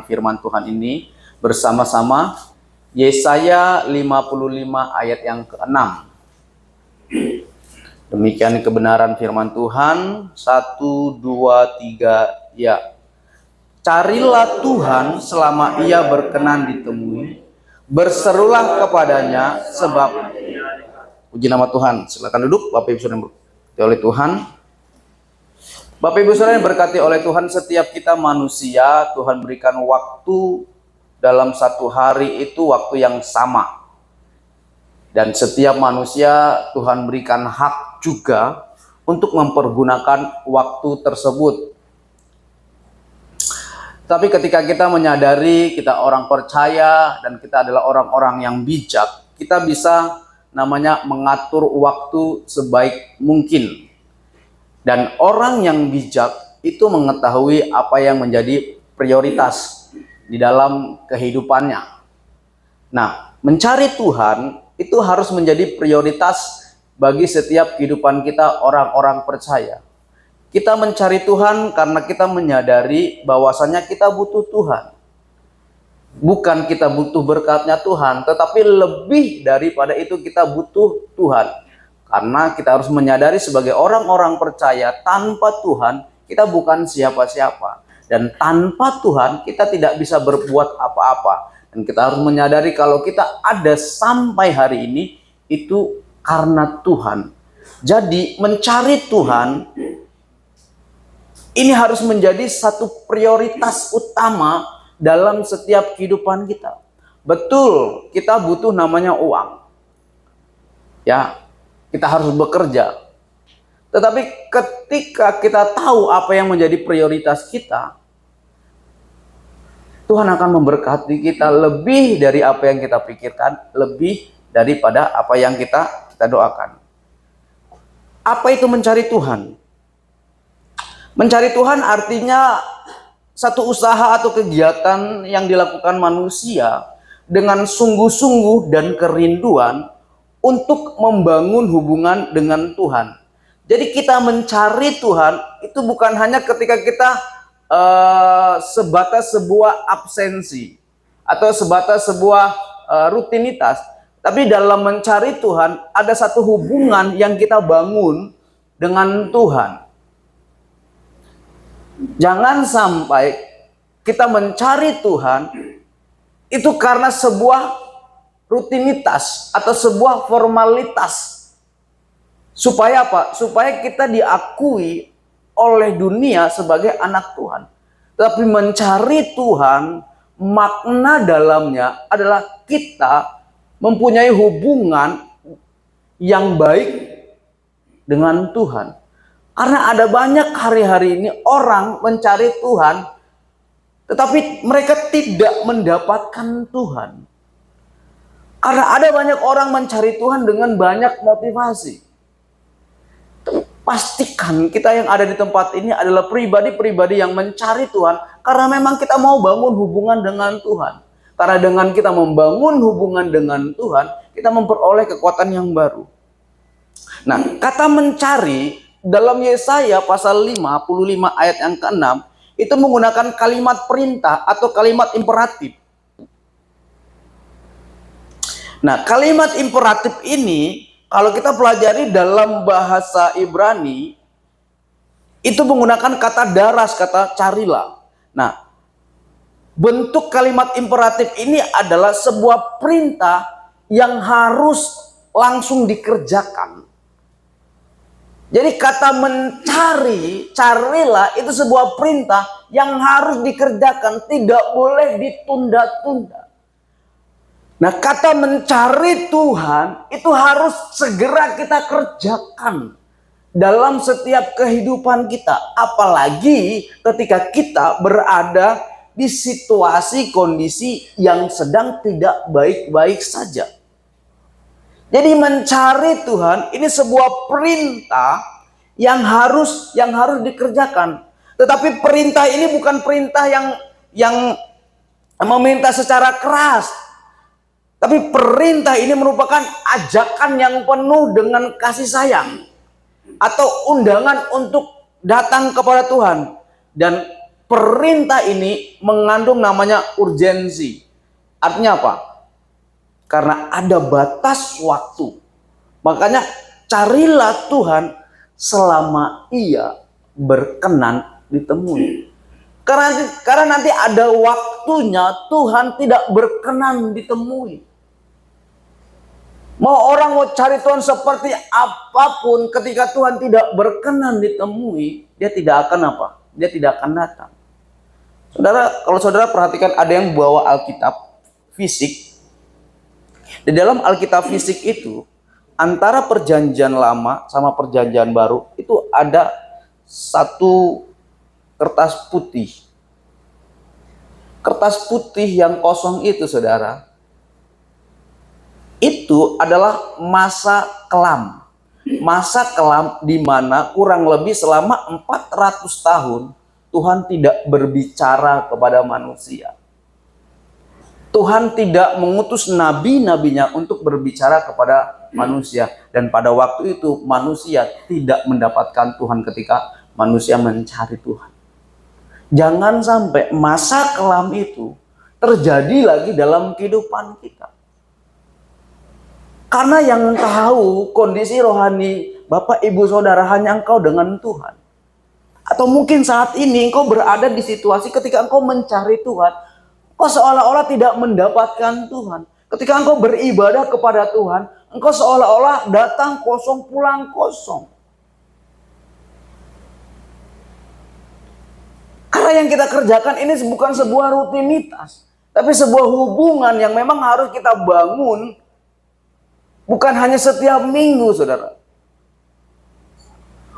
firman Tuhan ini bersama-sama. Yesaya 55 ayat yang ke-6. Demikian kebenaran firman Tuhan. 1, 2, 3, ya. Carilah Tuhan selama ia berkenan ditemui. Berserulah kepadanya sebab... Puji nama Tuhan. Silakan duduk Bapak Ibu Saudara berkati oleh Tuhan. Bapak Ibu Saudara yang berkati oleh Tuhan, setiap kita manusia, Tuhan berikan waktu dalam satu hari itu waktu yang sama. Dan setiap manusia Tuhan berikan hak juga untuk mempergunakan waktu tersebut. Tapi ketika kita menyadari kita orang percaya dan kita adalah orang-orang yang bijak, kita bisa namanya mengatur waktu sebaik mungkin. Dan orang yang bijak itu mengetahui apa yang menjadi prioritas di dalam kehidupannya. Nah, mencari Tuhan itu harus menjadi prioritas bagi setiap kehidupan kita orang-orang percaya. Kita mencari Tuhan karena kita menyadari bahwasanya kita butuh Tuhan. Bukan kita butuh berkatnya Tuhan, tetapi lebih daripada itu kita butuh Tuhan. Karena kita harus menyadari sebagai orang-orang percaya, tanpa Tuhan kita bukan siapa-siapa. Dan tanpa Tuhan kita tidak bisa berbuat apa-apa. Dan kita harus menyadari kalau kita ada sampai hari ini, itu karena Tuhan. Jadi mencari Tuhan, ini harus menjadi satu prioritas utama dalam setiap kehidupan kita. Betul, kita butuh namanya uang. Ya, kita harus bekerja. Tetapi ketika kita tahu apa yang menjadi prioritas kita, Tuhan akan memberkati kita lebih dari apa yang kita pikirkan, lebih daripada apa yang kita doakan. Apa itu mencari Tuhan? Mencari Tuhan artinya satu usaha atau kegiatan yang dilakukan manusia dengan sungguh-sungguh dan kerinduan untuk membangun hubungan dengan Tuhan. Jadi kita mencari Tuhan itu bukan hanya ketika kita sebatas sebuah absensi atau sebatas sebuah rutinitas. Tapi dalam mencari Tuhan ada satu hubungan yang kita bangun dengan Tuhan. Jangan sampai kita mencari Tuhan itu karena sebuah rutinitas atau sebuah formalitas. Supaya apa? Supaya kita diakui oleh dunia sebagai anak Tuhan. Tapi mencari Tuhan, makna dalamnya adalah kita mempunyai hubungan yang baik dengan Tuhan. Karena ada banyak hari-hari ini orang mencari Tuhan, tetapi mereka tidak mendapatkan Tuhan. Karena ada banyak orang mencari Tuhan dengan banyak motivasi. Pastikan kita yang ada di tempat ini adalah pribadi-pribadi yang mencari Tuhan karena memang kita mau bangun hubungan dengan Tuhan. Karena dengan kita membangun hubungan dengan Tuhan, kita memperoleh kekuatan yang baru. Nah, kata mencari dalam Yesaya pasal 55 ayat yang ke-6 itu menggunakan kalimat perintah atau kalimat imperatif. Nah, kalimat imperatif ini kalau kita pelajari dalam bahasa Ibrani itu menggunakan kata daras, kata carilah. Nah, bentuk kalimat imperatif ini adalah sebuah perintah yang harus langsung dikerjakan. Jadi kata mencari, carilah itu sebuah perintah yang harus dikerjakan, tidak boleh ditunda-tunda. Nah, kata mencari Tuhan itu harus segera kita kerjakan dalam setiap kehidupan kita. Apalagi ketika kita berada di situasi kondisi yang sedang tidak baik-baik saja. Jadi mencari Tuhan ini sebuah perintah yang harus dikerjakan. Tetapi perintah ini bukan perintah yang meminta secara keras. Tapi perintah ini merupakan ajakan yang penuh dengan kasih sayang atau undangan untuk datang kepada Tuhan. Dan perintah ini mengandung namanya urgensi. Artinya apa? Karena ada batas waktu. Makanya carilah Tuhan selama Ia berkenan ditemui. Karena nanti ada waktunya Tuhan tidak berkenan ditemui. Mau orang mau cari Tuhan seperti apapun, ketika Tuhan tidak berkenan ditemui, dia tidak akan apa? Dia tidak akan datang. Saudara, kalau saudara perhatikan ada yang bawa Alkitab fisik. Di dalam Alkitab fisik itu, antara perjanjian lama sama perjanjian baru, itu ada satu kertas putih. Kertas putih yang kosong itu, saudara, itu adalah masa kelam. Masa kelam di mana kurang lebih selama 400 tahun Tuhan tidak berbicara kepada manusia. Tuhan tidak mengutus nabi-nabinya untuk berbicara kepada manusia. Dan pada waktu itu manusia tidak mendapatkan Tuhan ketika manusia mencari Tuhan. Jangan sampai masa kelam itu terjadi lagi dalam kehidupan kita. Karena yang tahu kondisi rohani Bapak Ibu Saudara hanya engkau dengan Tuhan. Atau mungkin saat ini engkau berada di situasi ketika engkau mencari Tuhan, engkau seolah-olah tidak mendapatkan Tuhan. Ketika engkau beribadah kepada Tuhan, engkau seolah-olah datang kosong, pulang kosong. Karena yang kita kerjakan ini bukan sebuah rutinitas, tapi sebuah hubungan yang memang harus kita bangun, bukan hanya setiap minggu, saudara.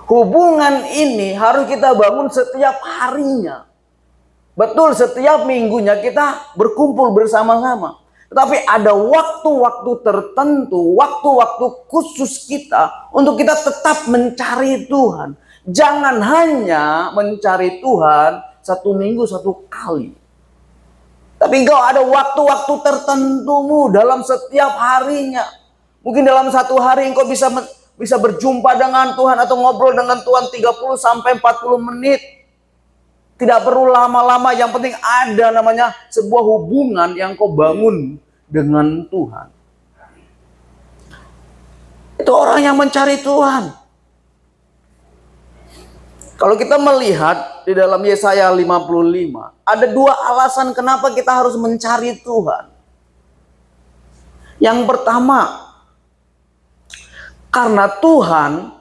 Hubungan ini harus kita bangun setiap harinya. Betul, setiap minggunya kita berkumpul bersama-sama. Tetapi ada waktu-waktu tertentu, waktu-waktu khusus kita untuk kita tetap mencari Tuhan. Jangan hanya mencari Tuhan satu minggu satu kali. Tapi engkau ada waktu-waktu tertentumu dalam setiap harinya. Mungkin dalam satu hari engkau bisa berjumpa dengan Tuhan atau ngobrol dengan Tuhan 30 sampai 40 menit. Tidak perlu lama-lama, yang penting ada namanya sebuah hubungan yang kau bangun dengan Tuhan. Itu orang yang mencari Tuhan. Kalau kita melihat di dalam Yesaya 55, ada dua alasan kenapa kita harus mencari Tuhan. Yang pertama, karena Tuhan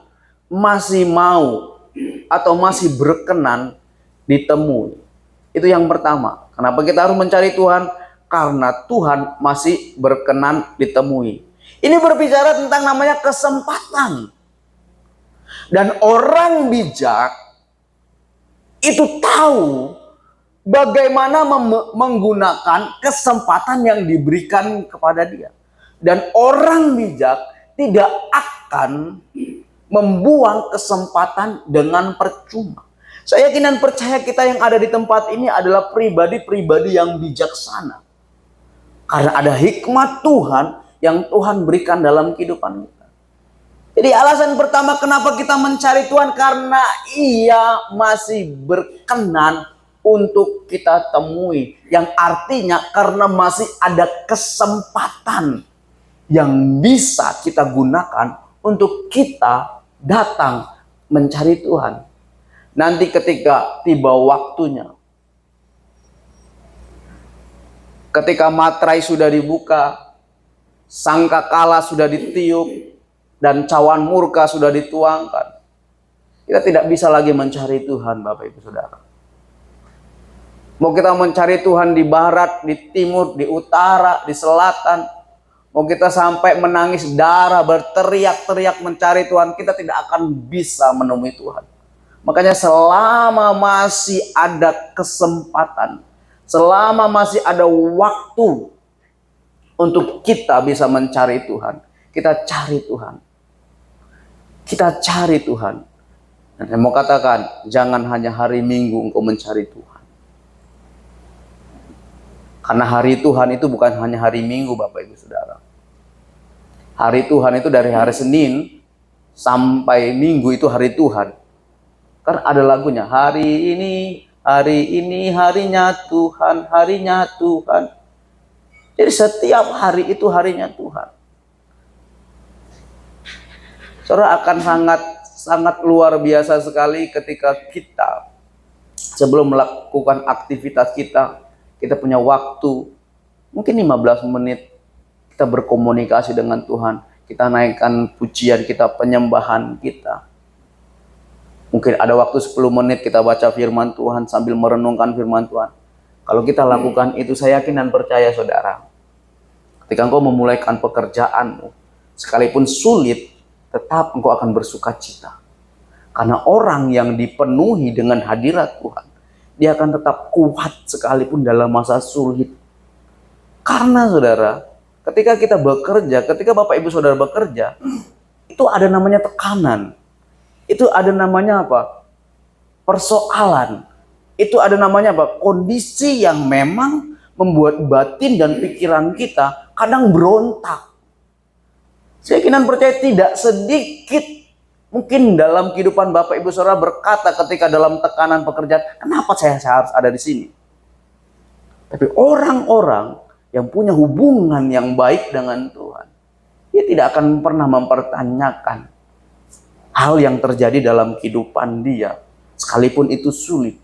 masih mau atau masih berkenan ditemui. Itu yang pertama. Kenapa kita harus mencari Tuhan? Karena Tuhan masih berkenan ditemui. Ini berbicara tentang namanya kesempatan. Dan orang bijak itu tahu bagaimana menggunakan kesempatan yang diberikan kepada dia. Dan orang bijak tidak akan membuang kesempatan dengan percuma. Saya yakin dan percaya kita yang ada di tempat ini adalah pribadi-pribadi yang bijaksana. Karena ada hikmat Tuhan yang Tuhan berikan dalam kehidupan kita. Jadi alasan pertama kenapa kita mencari Tuhan, karena Ia masih berkenan untuk kita temui. Yang artinya karena masih ada kesempatan yang bisa kita gunakan untuk kita datang mencari Tuhan. Nanti ketika tiba waktunya, ketika materai sudah dibuka, sangkakala sudah ditiup, dan cawan murka sudah dituangkan, kita tidak bisa lagi mencari Tuhan, Bapak Ibu Saudara. Mau kita mencari Tuhan di barat, di timur, di utara, di selatan, mau kita sampai menangis darah, berteriak-teriak mencari Tuhan, kita tidak akan bisa menemui Tuhan. Makanya selama masih ada kesempatan, selama masih ada waktu untuk kita bisa mencari Tuhan, kita cari Tuhan. Kita cari Tuhan. Dan saya mau katakan, jangan hanya hari Minggu engkau mencari Tuhan. Karena hari Tuhan itu bukan hanya hari Minggu, Bapak Ibu Saudara. Hari Tuhan itu dari hari Senin sampai Minggu itu hari Tuhan. Karena ada lagunya, hari ini Hari ini harinya Tuhan, harinya Tuhan. Jadi setiap hari itu harinya Tuhan. Saudara, akan sangat luar biasa sekali ketika kita sebelum melakukan aktivitas kita punya waktu mungkin 15 menit kita berkomunikasi dengan Tuhan, kita naikkan pujian kita, penyembahan kita. Mungkin ada waktu 10 menit kita baca firman Tuhan sambil merenungkan firman Tuhan. Kalau kita lakukan itu, saya yakin dan percaya saudara, ketika engkau memulaikan pekerjaanmu, sekalipun sulit, tetap engkau akan bersuka cita. Karena orang yang dipenuhi dengan hadirat Tuhan, dia akan tetap kuat sekalipun dalam masa sulit. Karena saudara, ketika kita bekerja, ketika Bapak Ibu Saudara bekerja, itu ada namanya tekanan. Itu ada namanya apa? Persoalan. Itu ada namanya apa? Kondisi yang memang membuat batin dan pikiran kita kadang berontak. Saya yakin percaya tidak sedikit mungkin dalam kehidupan Bapak Ibu Saudara berkata ketika dalam tekanan pekerjaan, kenapa saya harus ada di sini? Tapi orang-orang yang punya hubungan yang baik dengan Tuhan, dia tidak akan pernah mempertanyakan hal yang terjadi dalam kehidupan dia, sekalipun itu sulit.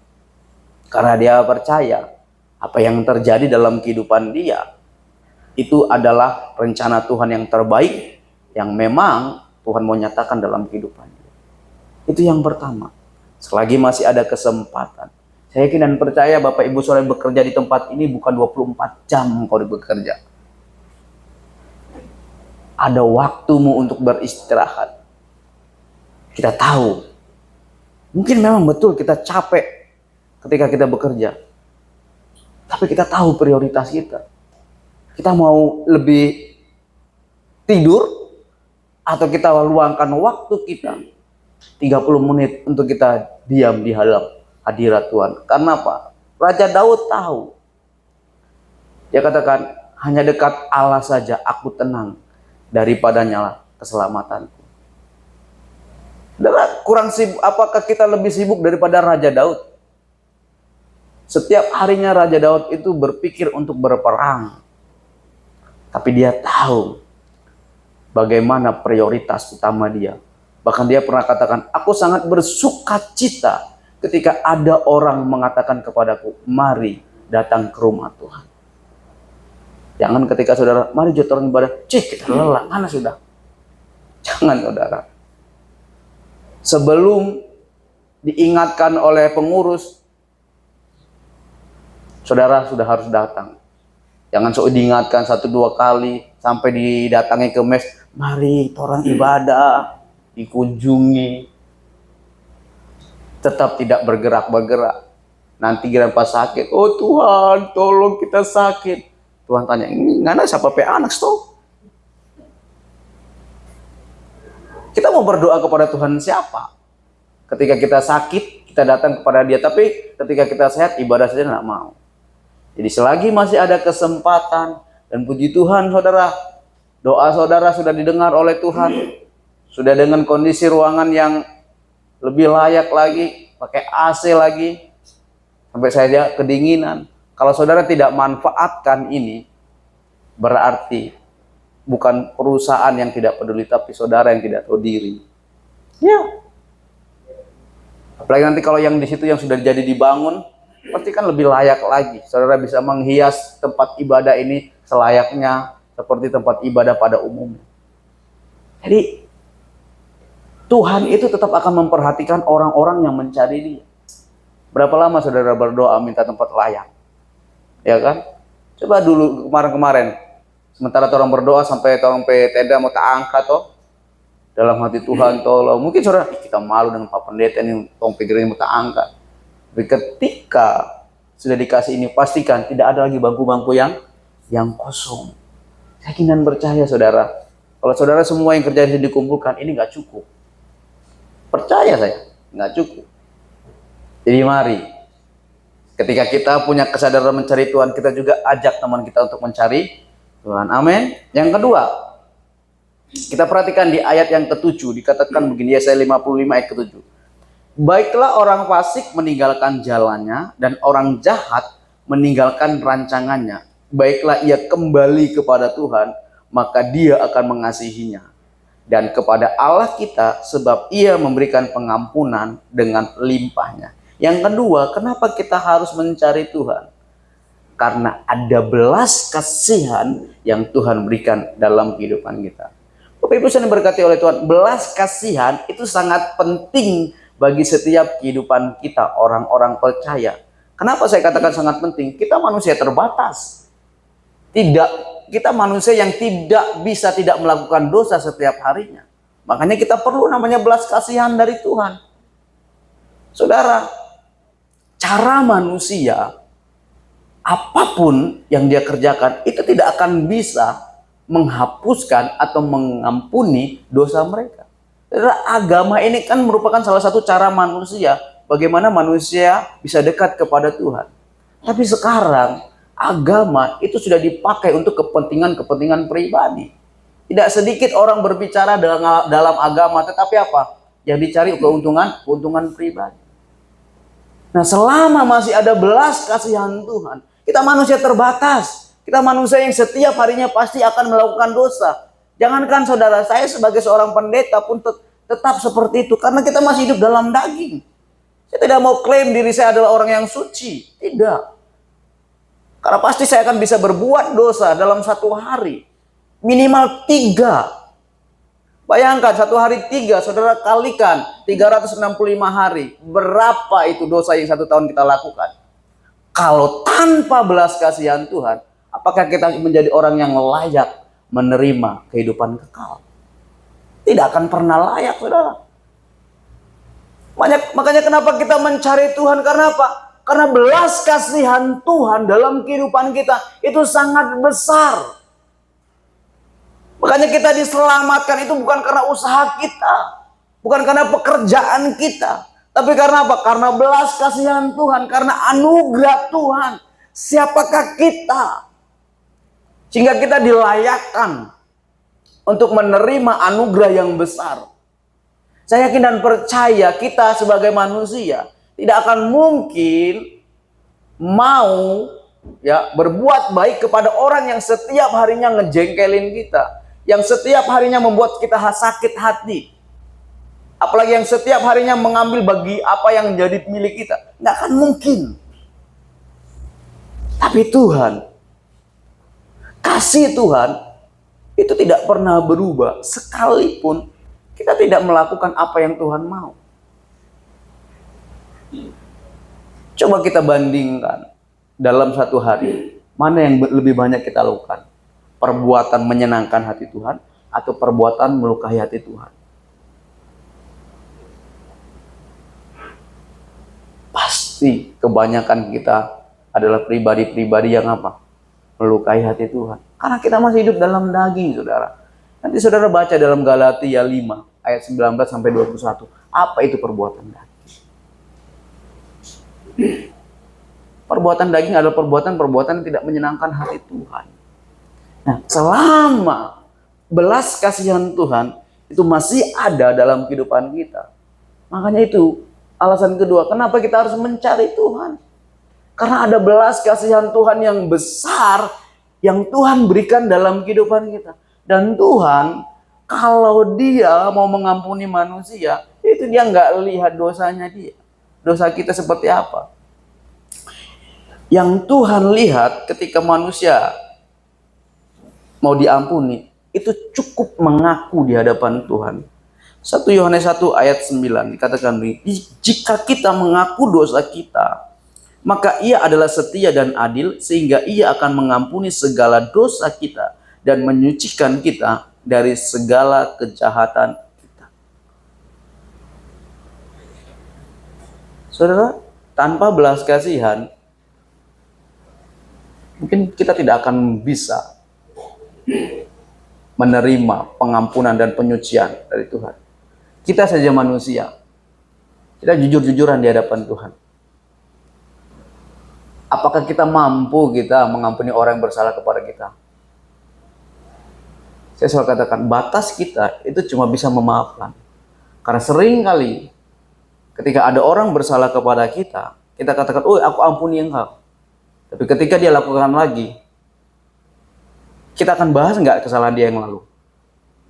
Karena dia percaya apa yang terjadi dalam kehidupan dia itu adalah rencana Tuhan yang terbaik, yang memang Tuhan mau nyatakan dalam kehidupan dia. Itu yang pertama. Selagi masih ada kesempatan, saya yakin dan percaya Bapak Ibu Saudara bekerja di tempat ini bukan 24 jam kau bekerja. Ada waktumu untuk beristirahat. Kita tahu, mungkin memang betul kita capek ketika kita bekerja. Tapi kita tahu prioritas kita. Kita mau lebih tidur, atau kita luangkan waktu kita 30 menit untuk kita diam di hadirat Tuhan. Karena apa? Raja Daud tahu. Dia katakan, hanya dekat Allah saja aku tenang, daripadanya lah keselamatanku. Kurang sibuk, apakah kita lebih sibuk daripada Raja Daud? Setiap harinya Raja Daud itu berpikir untuk berperang. Tapi dia tahu bagaimana prioritas utama dia. Bahkan dia pernah katakan, aku sangat bersuka cita ketika ada orang mengatakan kepadaku, mari datang ke rumah Tuhan. Jangan ketika saudara, mari jatuh orang ibadah, kita lelah, mana sudah? Jangan saudara. Sebelum diingatkan oleh pengurus, saudara sudah harus datang. Jangan sok diingatkan 1-2 kali sampai didatangi ke mes, mari orang ibadah, dikunjungi. Tetap tidak bergerak-bergerak. Nanti kira pas sakit, oh Tuhan tolong kita sakit. Tuhan tanya, ini ngana siapa pe anak toh? Kita mau berdoa kepada Tuhan siapa? Ketika kita sakit, kita datang kepada Dia. Tapi ketika kita sehat, ibadah saja tidak mau. Jadi selagi masih ada kesempatan, dan puji Tuhan saudara, doa saudara sudah didengar oleh Tuhan. Sudah dengan kondisi ruangan yang lebih layak lagi, pakai AC lagi, sampai saya kedinginan. Kalau saudara tidak manfaatkan ini, berarti bukan perusahaan yang tidak peduli, tapi saudara yang tidak tahu diri. Ya. Apalagi nanti kalau yang di situ yang sudah jadi dibangun, pasti kan lebih layak lagi. Saudara bisa menghias tempat ibadah ini selayaknya seperti tempat ibadah pada umumnya. Jadi Tuhan itu tetap akan memperhatikan orang-orang yang mencari Dia. Berapa lama saudara berdoa minta tempat layak? Ya kan? Coba dulu kemarin-kemarin. Sementara orang berdoa sampai orang tenda mau tak angkat toh. Dalam hati Tuhan tolong. Mungkin saudara, kita malu dengan Pak Pendeta yang tong pikirin mau tak angkat. Tapi ketika sudah dikasih ini, pastikan tidak ada lagi bangku-bangku yang kosong. Saya yakin dan percaya saudara. Kalau saudara semua yang kerja di sini dikumpulkan, ini nggak cukup. Percaya saya, nggak cukup. Jadi mari, ketika kita punya kesadaran mencari Tuhan, kita juga ajak teman kita untuk mencari Tuhan. Amin. Yang kedua, kita perhatikan di ayat yang ke-7, dikatakan begini, Yesaya 55 ayat ke-7. Baiklah orang fasik meninggalkan jalannya dan orang jahat meninggalkan rancangannya. Baiklah ia kembali kepada Tuhan, maka Dia akan mengasihinya. Dan kepada Allah kita, sebab Ia memberikan pengampunan dengan limpahnya. Yang kedua, kenapa kita harus mencari Tuhan? Karena ada belas kasihan yang Tuhan berikan dalam kehidupan kita. Bapak Ibu yang diberkati oleh Tuhan, belas kasihan itu sangat penting bagi setiap kehidupan kita, orang-orang percaya. Kenapa saya katakan sangat penting? Kita manusia terbatas. Kita manusia yang tidak melakukan dosa setiap harinya. Makanya kita perlu namanya belas kasihan dari Tuhan. Saudara, cara manusia apapun yang dia kerjakan itu tidak akan bisa menghapuskan atau mengampuni dosa mereka. Agama ini kan merupakan salah satu cara manusia bagaimana manusia bisa dekat kepada Tuhan. Tapi sekarang agama itu sudah dipakai untuk kepentingan-kepentingan pribadi. Tidak sedikit orang berbicara dalam agama, tetapi apa? Yang dicari keuntungan pribadi. Nah, selama masih ada belas kasihan Tuhan, kita manusia terbatas. Kita manusia yang setiap harinya pasti akan melakukan dosa. Jangankan saudara, saya sebagai seorang pendeta pun tetap seperti itu. Karena kita masih hidup dalam daging. Saya tidak mau klaim diri saya adalah orang yang suci. Tidak. Karena pasti saya akan bisa berbuat dosa dalam satu hari. Minimal 3. Bayangkan 1 hari 3, saudara kalikan 365 hari. Berapa itu dosa yang 1 tahun kita lakukan? Kalau tanpa belas kasihan Tuhan, apakah kita menjadi orang yang layak menerima kehidupan kekal? Tidak akan pernah layak, saudara. Makanya kenapa kita mencari Tuhan? Karena apa? Karena belas kasihan Tuhan dalam kehidupan kita itu sangat besar. Makanya kita diselamatkan itu bukan karena usaha kita, bukan karena pekerjaan kita, tapi karena apa? Karena belas kasihan Tuhan, karena anugerah Tuhan. Siapakah kita? Sehingga kita dilayakkan untuk menerima anugerah yang besar. Saya yakin dan percaya kita sebagai manusia tidak akan mungkin mau berbuat baik kepada orang yang setiap harinya ngejengkelin kita, yang setiap harinya membuat kita sakit hati, apalagi yang setiap harinya mengambil bagi apa yang menjadi milik kita. Nggak akan mungkin. Tapi Tuhan, kasih Tuhan itu tidak pernah berubah sekalipun kita tidak melakukan apa yang Tuhan mau. Coba kita bandingkan dalam satu hari, mana yang lebih banyak kita lakukan? Perbuatan menyenangkan hati Tuhan atau perbuatan melukai hati Tuhan? Pasti kebanyakan kita adalah pribadi-pribadi yang apa? Melukai hati Tuhan. Karena kita masih hidup dalam daging, saudara. Nanti saudara baca dalam Galatia 5 ayat 19 sampai 21. Apa itu perbuatan daging? Perbuatan daging adalah perbuatan-perbuatan yang tidak menyenangkan hati Tuhan. Nah, selama belas kasihan Tuhan itu masih ada dalam kehidupan kita, makanya itu alasan kedua kenapa kita harus mencari Tuhan. Karena ada belas kasihan Tuhan yang besar yang Tuhan berikan dalam kehidupan kita. Dan Tuhan kalau Dia mau mengampuni manusia, itu Dia nggak lihat dosanya dia, dosa kita seperti apa. Yang Tuhan lihat ketika manusia mau diampuni, itu cukup mengaku di hadapan Tuhan. 1 Yohanes 1 ayat 9 dikatakan, jika kita mengaku dosa kita, maka Ia adalah setia dan adil sehingga Ia akan mengampuni segala dosa kita dan menyucikan kita dari segala kejahatan kita. Saudara, tanpa belas kasihan, mungkin kita tidak akan bisa menerima pengampunan dan penyucian dari Tuhan. Kita saja manusia. Kita jujur-jujuran di hadapan Tuhan. Apakah kita mampu mengampuni orang yang bersalah kepada kita? Saya selalu katakan, batas kita itu cuma bisa memaafkan. Karena sering kali Ketika ada orang bersalah kepada kita, kita katakan, oh aku ampuni engkau. Tapi ketika dia lakukan lagi, kita akan bahas nggak kesalahan dia yang lalu?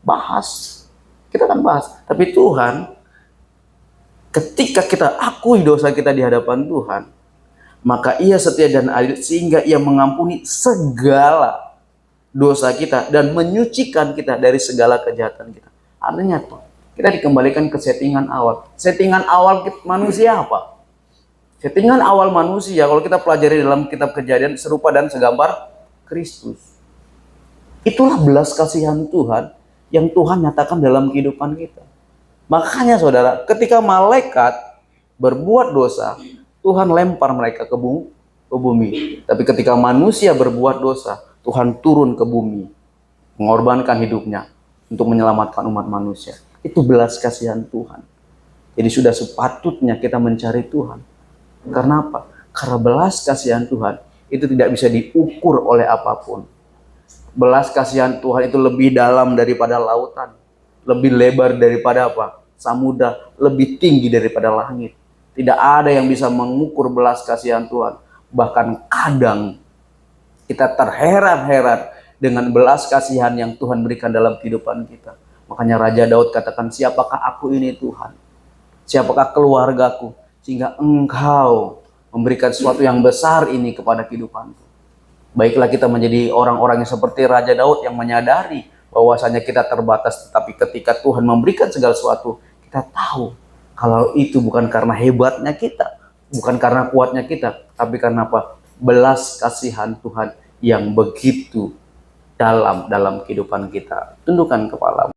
Bahas. Kita akan bahas. Tapi Tuhan, ketika kita akui dosa kita di hadapan Tuhan, maka Ia setia dan adil sehingga Ia mengampuni segala dosa kita dan menyucikan kita dari segala kejahatan kita. Artinya apa? Kita dikembalikan ke settingan awal. Settingan awal manusia apa? Settingan awal manusia, kalau kita pelajari dalam kitab Kejadian, serupa dan segambar Kristus. Itulah belas kasihan Tuhan yang Tuhan nyatakan dalam kehidupan kita. Makanya saudara, ketika malaikat berbuat dosa, Tuhan lempar mereka ke bumi. Tapi ketika manusia berbuat dosa, Tuhan turun ke bumi, mengorbankan hidupnya untuk menyelamatkan umat manusia. Itu belas kasihan Tuhan. Jadi sudah sepatutnya kita mencari Tuhan. Karena apa? Karena belas kasihan Tuhan itu tidak bisa diukur oleh apapun. Belas kasihan Tuhan itu lebih dalam daripada lautan, lebih lebar daripada apa? Samudra, lebih tinggi daripada langit. Tidak ada yang bisa mengukur belas kasihan Tuhan. Bahkan kadang kita terheran-heran dengan belas kasihan yang Tuhan berikan dalam kehidupan kita. Makanya Raja Daud katakan, siapakah aku ini Tuhan? Siapakah keluargaku? Sehingga Engkau memberikan sesuatu yang besar ini kepada kehidupanku. Baiklah kita menjadi orang-orang yang seperti Raja Daud yang menyadari bahwasanya kita terbatas. Tetapi ketika Tuhan memberikan segala sesuatu, kita tahu kalau itu bukan karena hebatnya kita, bukan karena kuatnya kita, tapi karena apa? Belas kasihan Tuhan yang begitu dalam kehidupan kita. Tundukkan kepala.